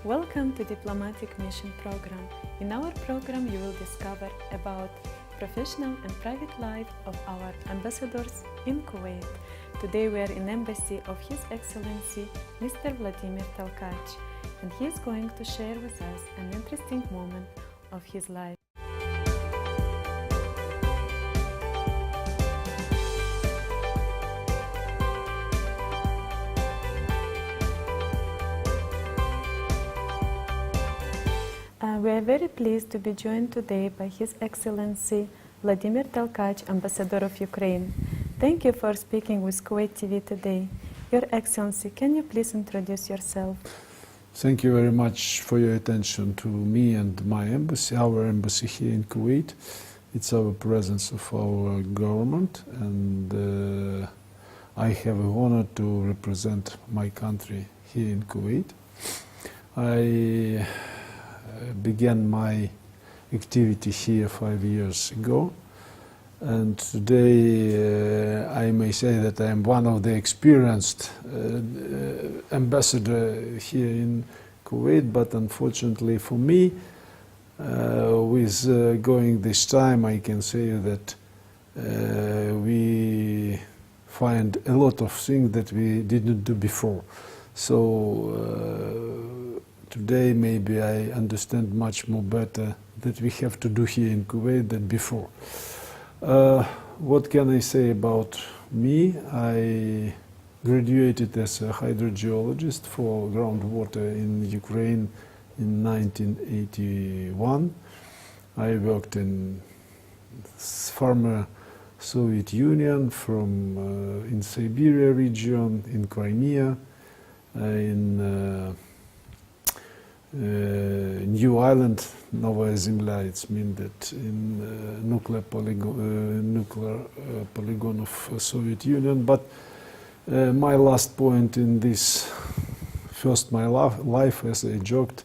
Welcome to Diplomatic Mission Program. In our program you will discover about professional and private life of our ambassadors in Kuwait. Today we are in embassy of His Excellency Mr. Volodymyr Tolkach, and he is going to share with us an interesting moment of his life. We are very pleased to be joined today by His Excellency Volodymyr Tolkach, Ambassador of Ukraine. Thank you for speaking with Kuwait TV today. Your Excellency, can you please introduce yourself? Thank you very much for your attention to me and my embassy, our embassy here in Kuwait. It's our presence of our government, and I have the honor to represent my country here in Kuwait. I began my activity here 5 years ago, and today I may say that I am one of the experienced ambassador here in Kuwait, but unfortunately for me, with going this time, I can say that we find a lot of things that we didn't do before. So today maybe I understand much more better that we have to do here in Kuwait than before. What can I say about me? I graduated as a hydrogeologist for groundwater in Ukraine in 1981. I worked in former Soviet Union, in Siberia region, in Crimea, in New Island, Novaya Zemlya, it means that in nuclear polygon of Soviet Union. But my last point in this, my life, as I joked,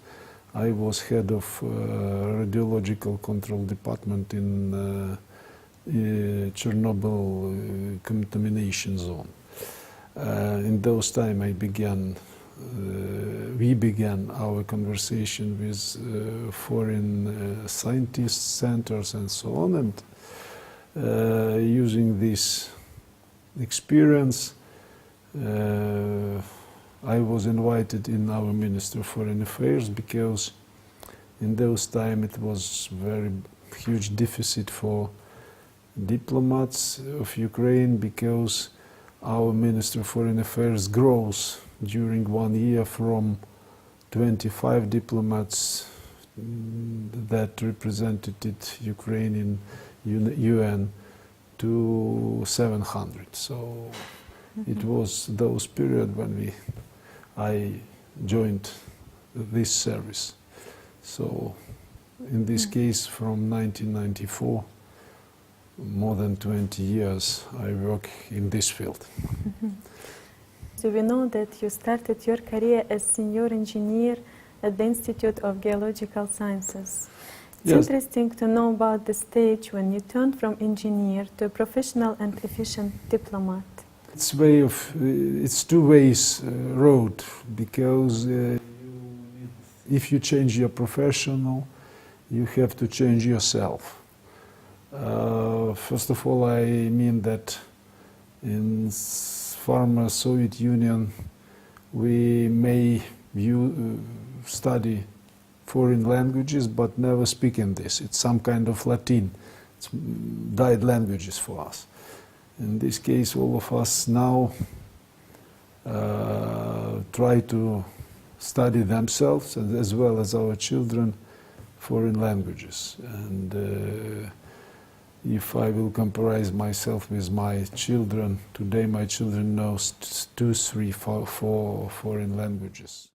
I was head of radiological control department in Chernobyl contamination zone. In those time we began our conversation with foreign scientists, centers, and so on. And using this experience, I was invited in our Ministry of Foreign Affairs, because in those time it was very huge deficit for diplomats of Ukraine, because our Ministry of Foreign Affairs grows during 1 year from 25 diplomats that represented Ukraine in UN to 700. So it was those period when I joined this service. So in this case, from 1994, more than 20 years I work in this field. So we know that you started your career as senior engineer at the Institute of Geological Sciences. It's interesting to know about the stage when you turned from engineer to a professional and efficient diplomat. It's two ways road, because if you change your professional, you have to change yourself. First of all, I mean that in former Soviet Union, we may study foreign languages but never speak in this. It's some kind of Latin. It's died languages for us. In this case, all of us now try to study themselves, and as well as our children, foreign languages. And if I will compare myself with my children, today my children know 2, 3, 4 foreign languages.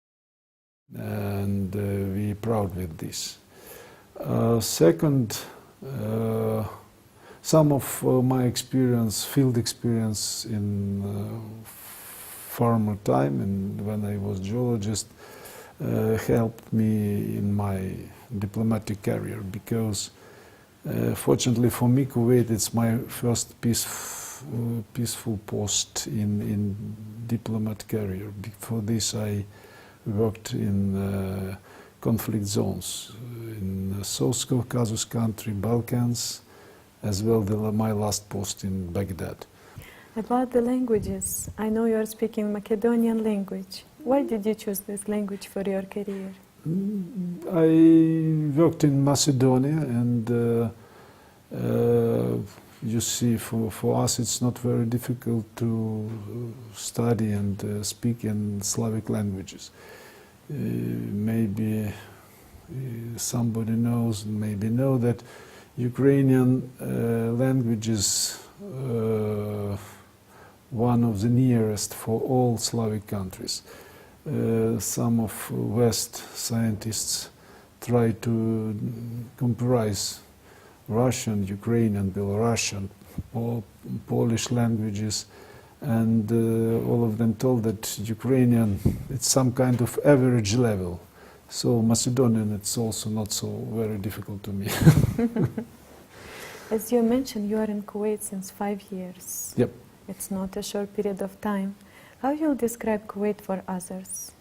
And we're proud with this. Second, some of my experience, field experience in former time, and when I was geologist, helped me in my diplomatic career, because fortunately for me, Kuwait, it's my first peaceful post in diplomat career. For this I worked in conflict zones in South Caucasus country, Balkans, as well my last post in Baghdad. About the languages, I know you are speaking Macedonian language. Why did you choose this language for your career? I worked in Macedonia, and you see, for us it's not very difficult to study and speak in Slavic languages. Maybe somebody knows, maybe know that Ukrainian language is one of the nearest for all Slavic countries. Some of West scientists try to comprise Russian, Ukrainian, Belarusian, or Polish languages, and all of them told that Ukrainian, it's some kind of average level. So Macedonian, it's also not so very difficult to me. As you mentioned, you are in Kuwait since 5 years. Yep. It's not a short period of time. How you'll describe Kuwait for others?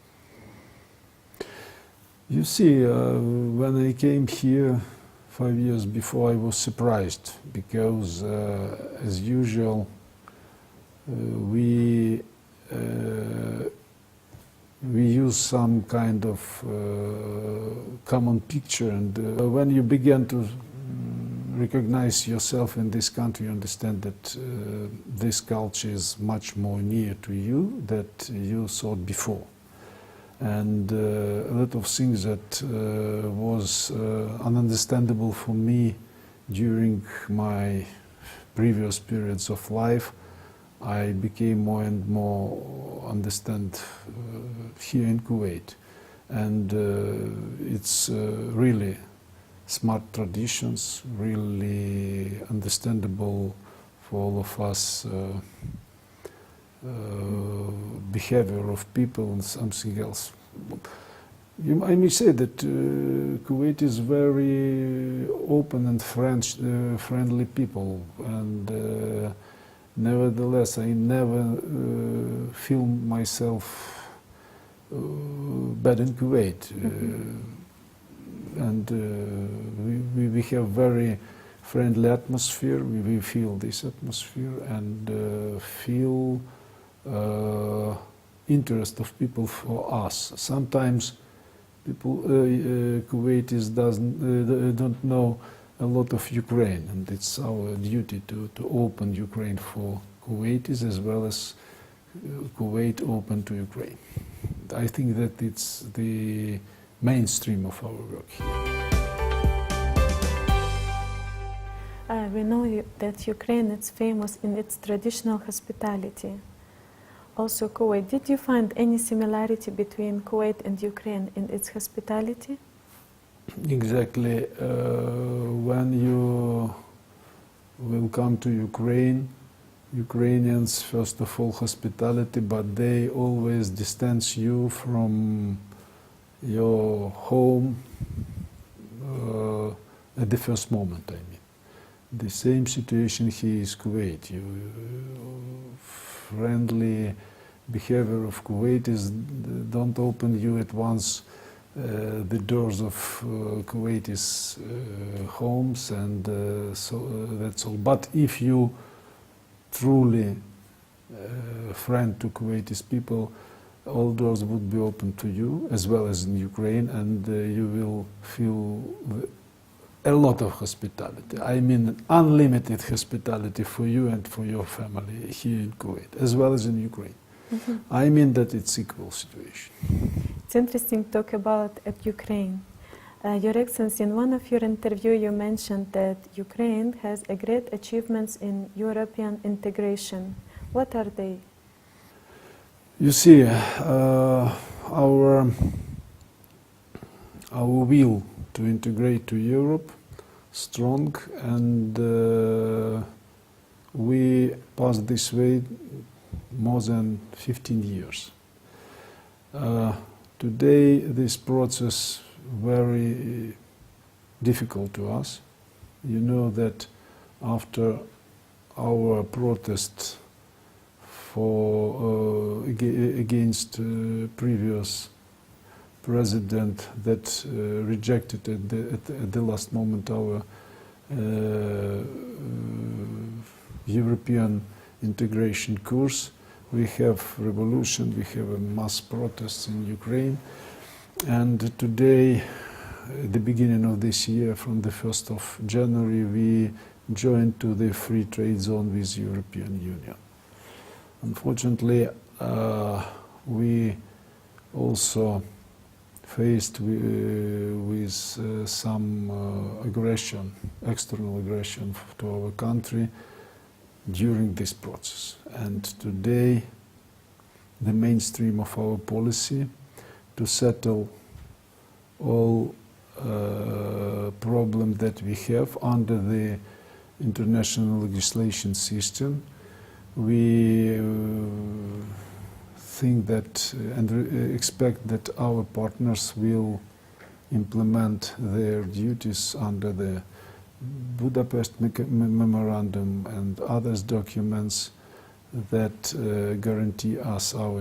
You see, when I came here 5 years before, I was surprised because, as usual, we use some kind of common picture, and when you begin to recognize yourself in this country, you understand that this culture is much more near to you than you thought before. And a lot of things that was ununderstandable for me during my previous periods of life, I became more and more understand here in Kuwait. And it's really smart traditions, really understandable for all of us behavior of people and something else. I may say that Kuwait is very open and friendly people, and nevertheless I never feel myself bad in Kuwait. And we have very friendly atmosphere. We feel this atmosphere and feel interest of people for us. Sometimes people Kuwaitis don't know a lot of Ukraine, and it's our duty to open Ukraine for Kuwaitis as well as Kuwait open to Ukraine. I think that it's the mainstream of our work here. We know that Ukraine is famous in its traditional hospitality. Also Kuwait, did you find any similarity between Kuwait and Ukraine in its hospitality? Exactly. When you will come to Ukraine, Ukrainians, first of all, hospitality, but they always distance you from your home at the first moment, I mean. The same situation here is Kuwait. Friendly behavior of Kuwaitis don't open you at once the doors of Kuwaitis homes, and so that's all. But if you truly friend to Kuwaitis people, all doors would be open to you, as well as in Ukraine, and you will feel a lot of hospitality. I mean unlimited hospitality for you and for your family here in Kuwait, as well as in Ukraine. Mm-hmm. I mean that it's equal situation. It's interesting to talk about Ukraine. Your Excellency, in one of your interviews you mentioned that Ukraine has a great achievements in European integration. What are they? You see, our will to integrate to Europe strong, and we passed this way more than 15 years. Today this process very difficult to us. You know that after our protest for against previous president that rejected at the last moment our European integration course. We have revolution, we have a mass protests in Ukraine, and today, at the beginning of this year, from the 1st of January, we joined to the free trade zone with European Union. Unfortunately, we also faced with some aggression, external aggression to our country during this process. And today, the mainstream of our policy to settle all problems that we have under the international legislation system. We think that and expect that our partners will implement their duties under the Budapest Memorandum and other documents that guarantee us our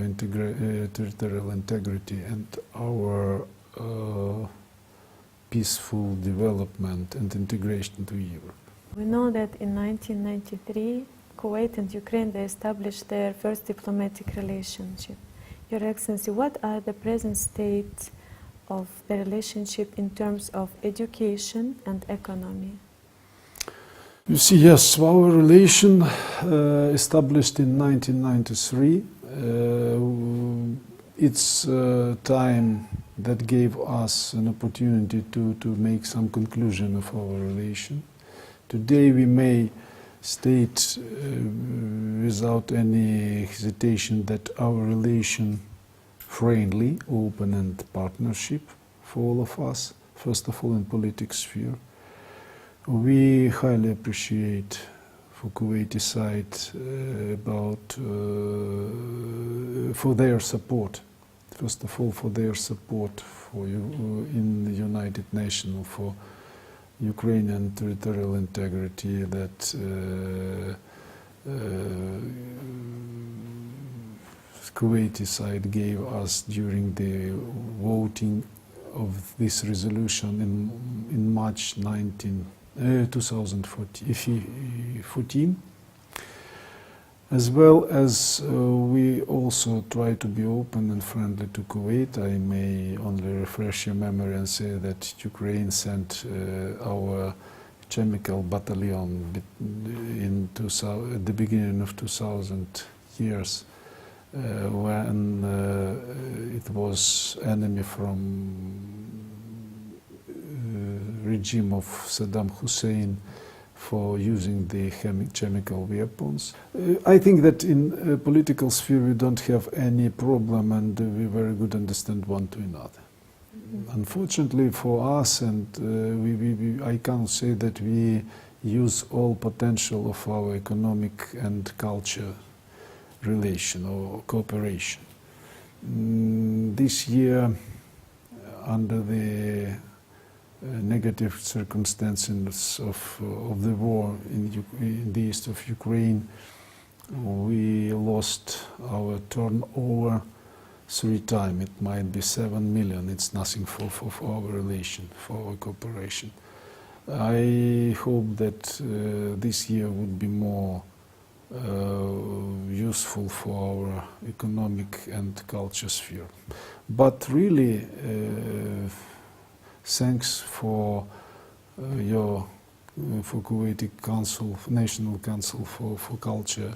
territorial integrity and our peaceful development and integration to Europe. We know that in 1993, Kuwait and Ukraine, they established their first diplomatic relationship. Your Excellency, what are the present state of the relationship in terms of education and economy? You see, yes, our relation established in 1993. It's time that gave us an opportunity to make some conclusion of our relation. Today we may state without any hesitation that our relation friendly, open and partnership for all of us, first of all in political sphere. We highly appreciate for Kuwaiti side for their support, first of all for their support for you in the United Nations for Ukrainian territorial integrity that Kuwaiti side gave us during the voting of this resolution in March 2014. As well as we also try to be open and friendly to Kuwait. I may only refresh your memory and say that Ukraine sent our chemical battalion at the beginning of 2000 years when it was enemy from regime of Saddam Hussein for using the chemical weapons. I think that in a political sphere we don't have any problem and we very good understand one to another. Unfortunately for us, and I can't say that we use all potential of our economic and culture relation or cooperation. This year, under the negative circumstances of the war in the east of Ukraine, we lost our turnover 3 times. It might be 7 million. It's nothing for our relation, for our cooperation. I hope that this year would be more useful for our economic and culture sphere. But really, thanks for for Kuwaiti Council, National Council for Culture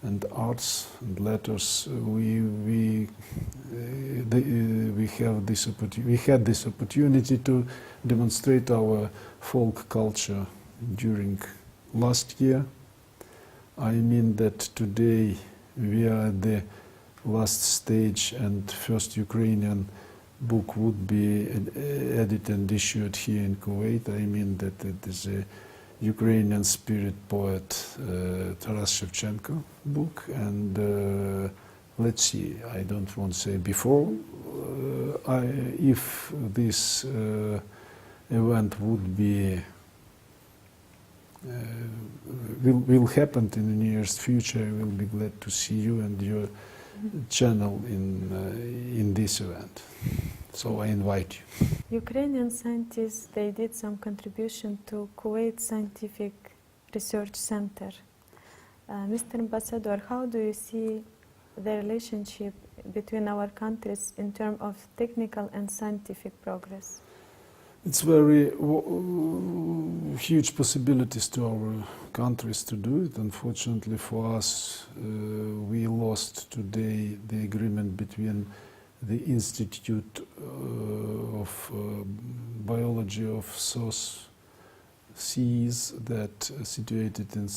and Arts and Letters. We had this opportunity to demonstrate our folk culture during last year. I mean that today we are at the last stage, and first Ukrainian book would be edited and issued here in Kuwait. I mean that it is a Ukrainian spirit poet Taras Shevchenko book, and let's see, I don't want to say before, if this event would be will happen in the nearest future, I will be glad to see you and your channel in this event. So I invite you. Ukrainian scientists, they did some contribution to Kuwait Scientific Research Center. Mr. Ambassador, how do you see the relationship between our countries in terms of technical and scientific progress? It's very huge possibilities to our countries to do it. Unfortunately for us, we lost today the agreement between the Institute of Biology of South Seas that situated in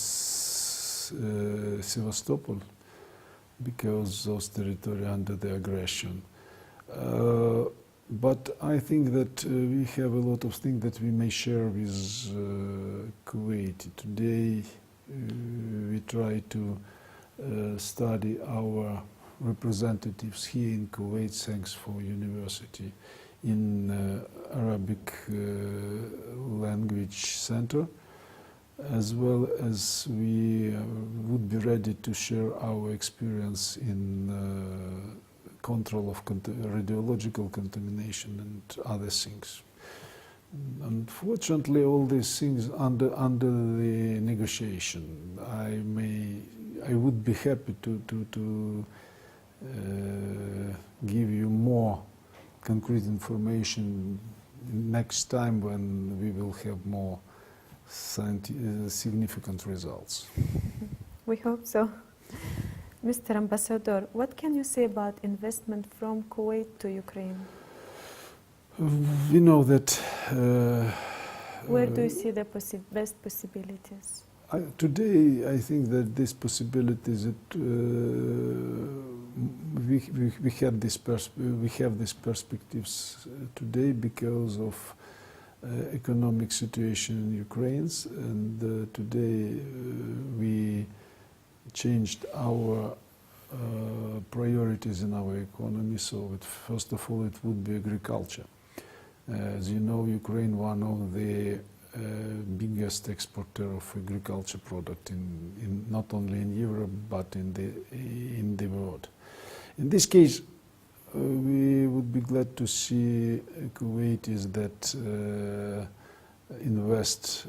Sevastopol, because those territories under the aggression. But I think that we have a lot of things that we may share with Kuwait. Today we try to study our representatives here in Kuwait, thanks for university, in Arabic language center, as well as we would be ready to share our experience in control of radiological contamination and other things. Unfortunately, all these things under the negotiation. I would be happy to give you more concrete information next time when we will have more significant results. We hope so. Mr. Ambassador, what can you say about investment from Kuwait to Ukraine? We know that... where do you see the best possibilities? Today, I think that these possibilities, we have these perspectives today because of economic situation in Ukraine, and today we changed our priorities in our economy. So first of all, it would be agriculture. As you know, Ukraine one of the biggest exporter of agriculture product in not only in Europe but in the world. In this case, we would be glad to see Kuwait is that invest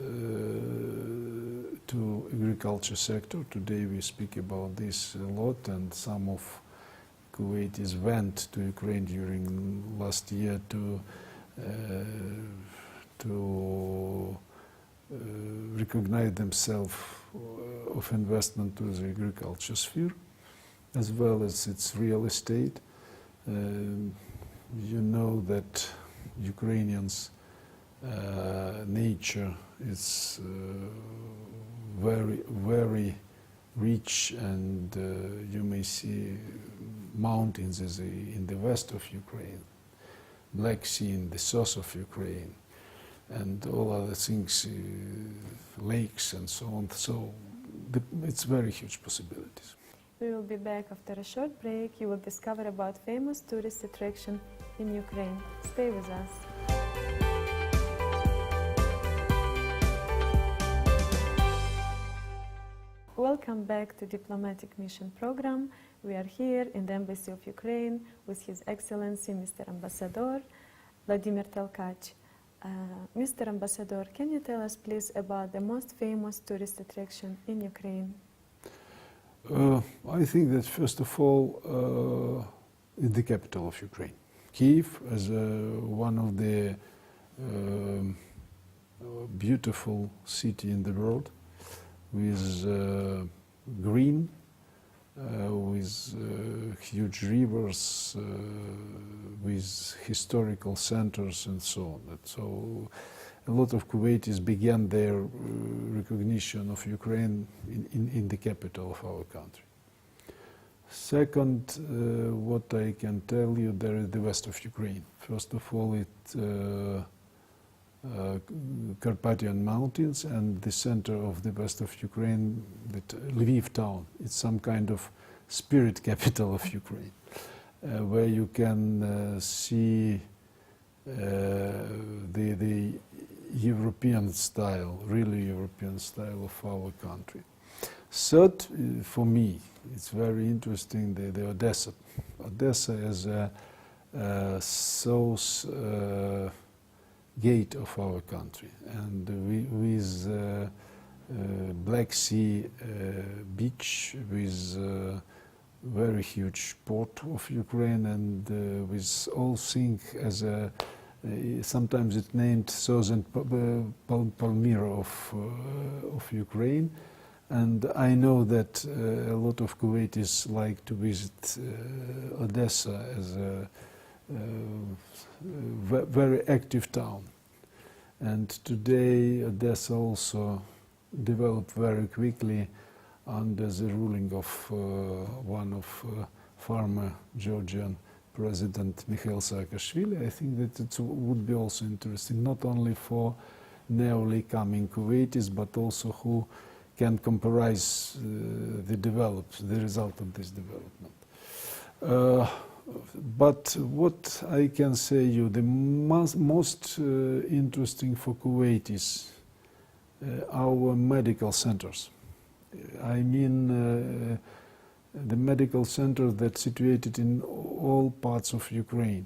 to agriculture sector. Today we speak about this a lot, and some of Kuwaitis went to Ukraine during last year to recognize themselves of investment to the agriculture sphere, as well as its real estate. You know that Ukrainians' nature is very rich, and you may see mountains in the west of Ukraine, Black Sea in the south of Ukraine, and all other things, lakes and so on. So it's very huge possibilities. We will be back after a short break. You will discover about famous tourist attraction in Ukraine. Stay with us. Welcome back to Diplomatic Mission Program. We are here in the Embassy of Ukraine with His Excellency Mr. Ambassador Volodymyr Tolkach. Mr. Ambassador, can you tell us please about the most famous tourist attraction in Ukraine? I think that first of all, it's the capital of Ukraine. Kyiv, as one of the beautiful city in the world, with green, with huge rivers, with historical centers and so on. So a lot of Kuwaitis began their recognition of Ukraine in the capital of our country. Second, what I can tell you, there is the west of Ukraine. First of all, it's Carpathian Mountains, and the center of the west of Ukraine, Lviv town. It's some kind of spirit capital of Ukraine, where you can see the European style, really European style of our country. Third, for me, it's very interesting, the Odessa. Odessa is a south gate of our country, and with Black Sea beach, with very huge port of Ukraine, and with all things as a sometimes it's named Southern Palmyra of Ukraine. And I know that a lot of Kuwaitis like to visit Odessa as a very active town. And today Odessa also developed very quickly under the ruling of one of former Georgian President Mikhail Saakashvili. I think that it would be also interesting, not only for newly coming Kuwaitis, but also who can comprise the result of this development. But what I can say you, the most interesting for Kuwait is our medical centers. I mean the medical centers that situated in all parts of Ukraine.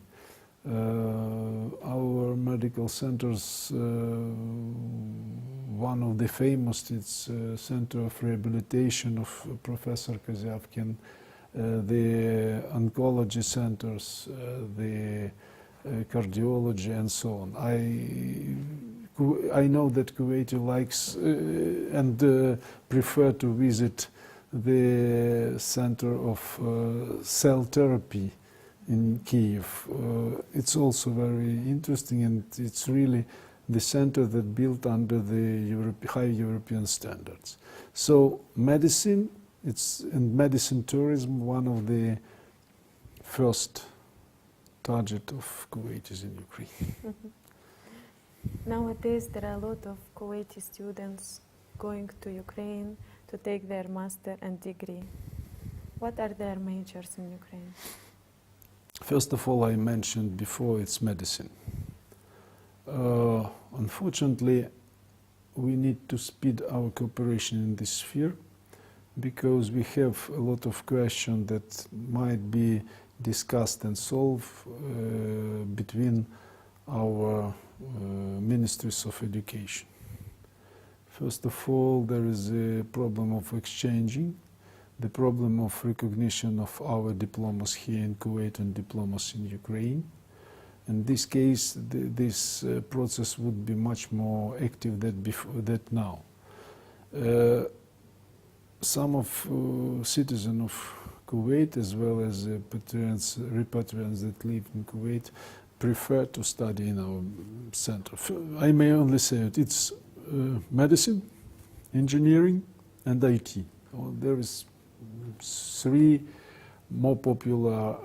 Our medical centers, one of the famous, it's Center of Rehabilitation of Professor Kozyavkin, the oncology centers, the cardiology and so on. I know that Kuwaiti likes and prefer to visit the Center of Cell Therapy in Kiev. It's also very interesting, and it's really the center that built under the high European standards. So medicine, and medicine tourism, one of the first target of Kuwaitis in Ukraine. Nowadays there are a lot of Kuwaiti students going to Ukraine to take their master and degree. What are their majors in Ukraine? First of all, I mentioned before, it's medicine. Unfortunately, we need to speed our cooperation in this sphere, because we have a lot of questions that might be discussed and solved between our ministries of education. First of all, there is a problem of exchanging, the problem of recognition of our diplomas here in Kuwait and diplomas in Ukraine. In this case, this process would be much more active than now. Some of citizens of Kuwait, as well as repatriants that live in Kuwait, prefer to study in our center. I may only say it, it's medicine, engineering, and IT. There is three more popular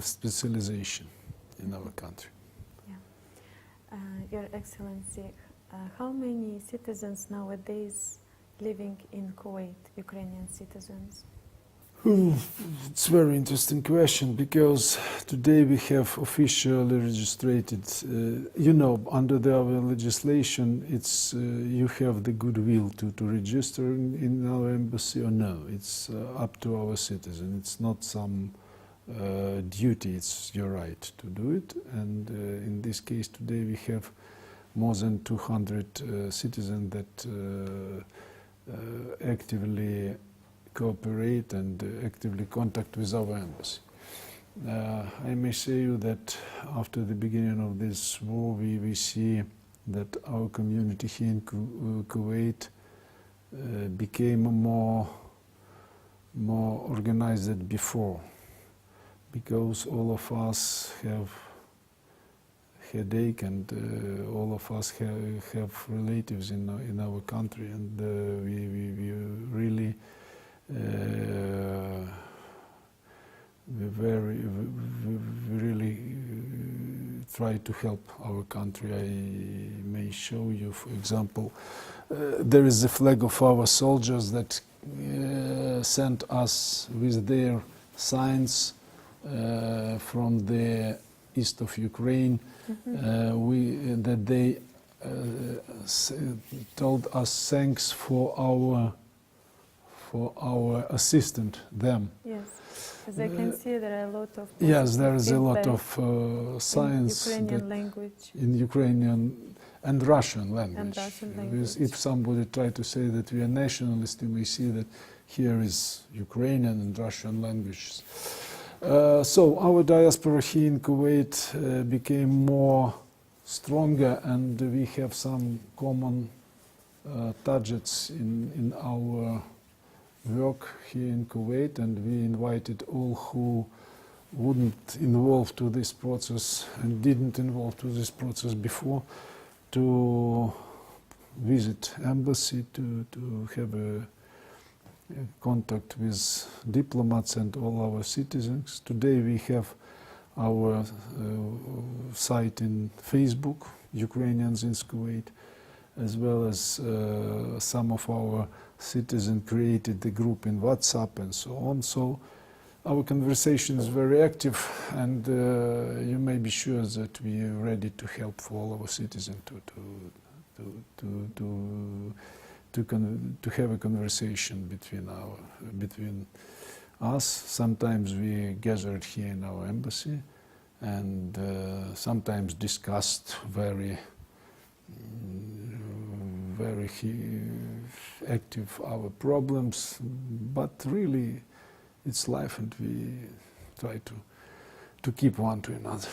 specialization in our country. Yeah. Your Excellency, how many citizens nowadays living in Kuwait, Ukrainian citizens? It's a very interesting question, because today we have officially registered, under our legislation, it's you have the goodwill to register in our embassy or no. It's up to our citizen. It's not some duty, it's your right to do it. And in this case today we have more than 200 citizens that actively cooperate and actively contact with our embassy. I may say you that after the beginning of this war, we see that our community here in Kuwait became more organized than before, because all of us have headache, and all of us have relatives in our country, and we really we really try to help our country. I may show you, for example, there is the flag of our soldiers that sent us with their signs from the east of Ukraine. That they told us thanks for our assistant, them. Yes. As I can see, there are a lot of Yes, there is a lot feedback of science in Ukrainian language. in Ukrainian and Russian language. And Russian language. If somebody try to say that we are nationalist, you may see that here is Ukrainian and Russian languages. So our diaspora here in Kuwait became more stronger, and we have some common targets in our work here in Kuwait, and we invited all who wouldn't involve to this process and didn't involve to this process before to visit embassy, to have a contact with diplomats and all our citizens. Today we have our site in Facebook, Ukrainians in Kuwait, as well as some of our citizens created the group in WhatsApp and so on. So our conversation is very active, and you may be sure that we are ready to help for all our citizens to have a conversation between us. Sometimes we gathered here in our embassy, and sometimes discussed very active our problems, but really it's life, and we try to keep one to another.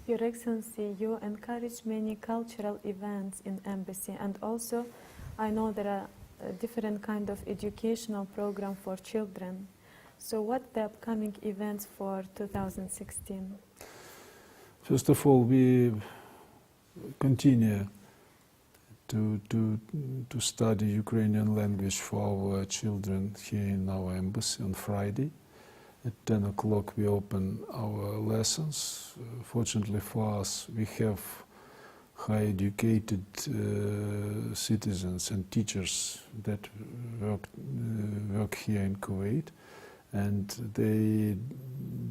Your Excellency, you encourage many cultural events in embassy, and also I know there are different kind of educational program for children. So what the upcoming events for 2016? First of all, we continue to study Ukrainian language for our children here in our embassy on Friday. At 10 o'clock we open our lessons. Fortunately for us, we have high educated citizens and teachers that work here in Kuwait, and they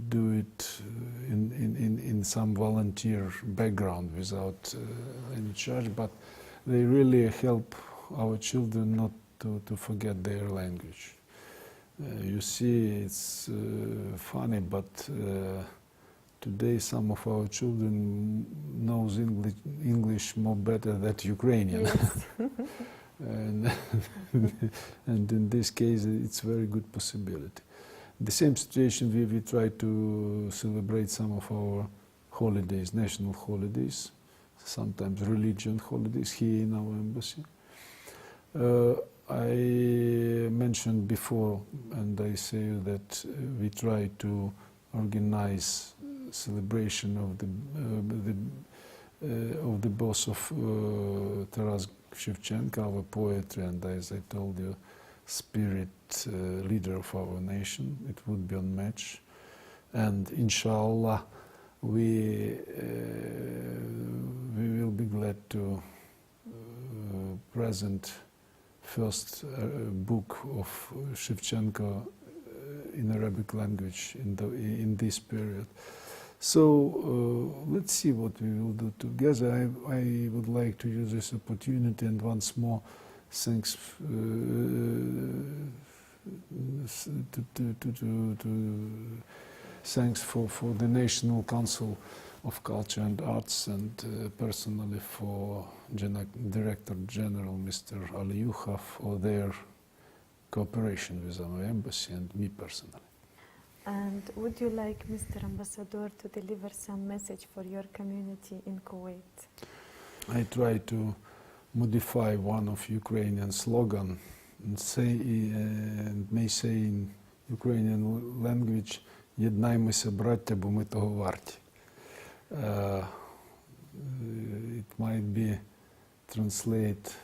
do it in some volunteer background without any charge, but they really help our children not to forget their language. You see, it's funny, but today some of our children knows English more better than Ukrainian. Yes. and in this case, it's a very good possibility. The same situation, we try to celebrate some of our holidays, national holidays, sometimes religion holidays here in our embassy. I mentioned before, and I say that we try to organize celebration of the birth of Taras Shevchenko, our poet, and as I told you, spirit leader of our nation. It would be on match, and inshallah we will be glad to present first book of Shevchenko in Arabic language in this period. So let's see what we will do together. I would like to use this opportunity and once more thanks thanks for the National Council of Culture and Arts, and personally for Director General Mr. Aliyuha for their cooperation with our embassy and me personally. And would you like, Mr. Ambassador, to deliver some message for your community in Kuwait? I try to modify one of Ukrainian slogan and may say in Ukrainian language, "Єднаймося, браття, бо ми того варті." It might be translate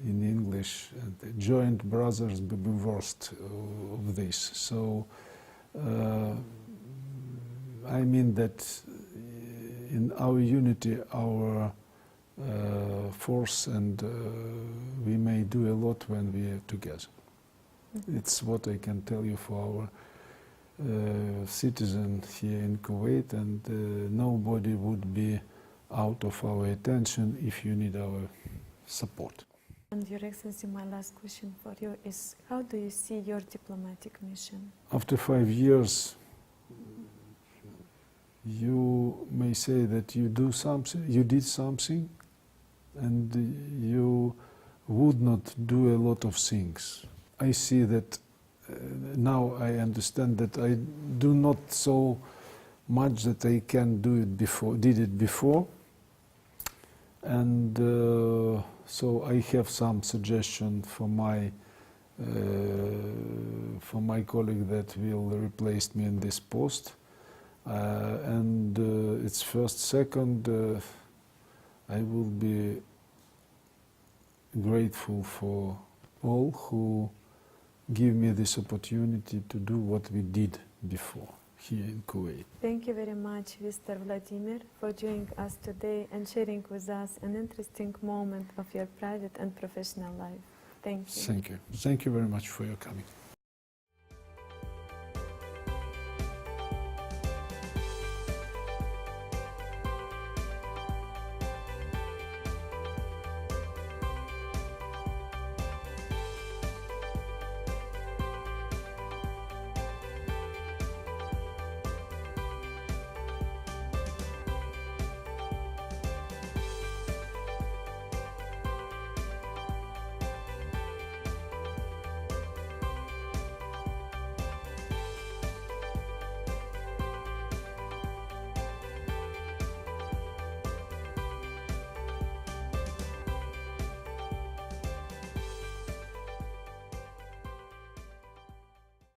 in English, joint brothers be worst of this. So I mean that in our unity, our force, and we may do a lot when we are together. It's what I can tell you for our citizen here in Kuwait, and nobody would be out of our attention if you need our support. And Your Excellency, my last question for you is, how do you see your diplomatic mission? After 5 years, you may say that you did something, and you would not do a lot of things. I see that now I understand that I do not so much that I can did it before, and so I have some suggestion for my colleague that will replace me in this post, and it's first, second. I will be grateful for all who give me this opportunity to do what we did before here in Kuwait. Thank you very much, Mr. Volodymyr, for joining us today and sharing with us an interesting moment of your private and professional life. Thank you. Thank you. Thank you very much for your coming.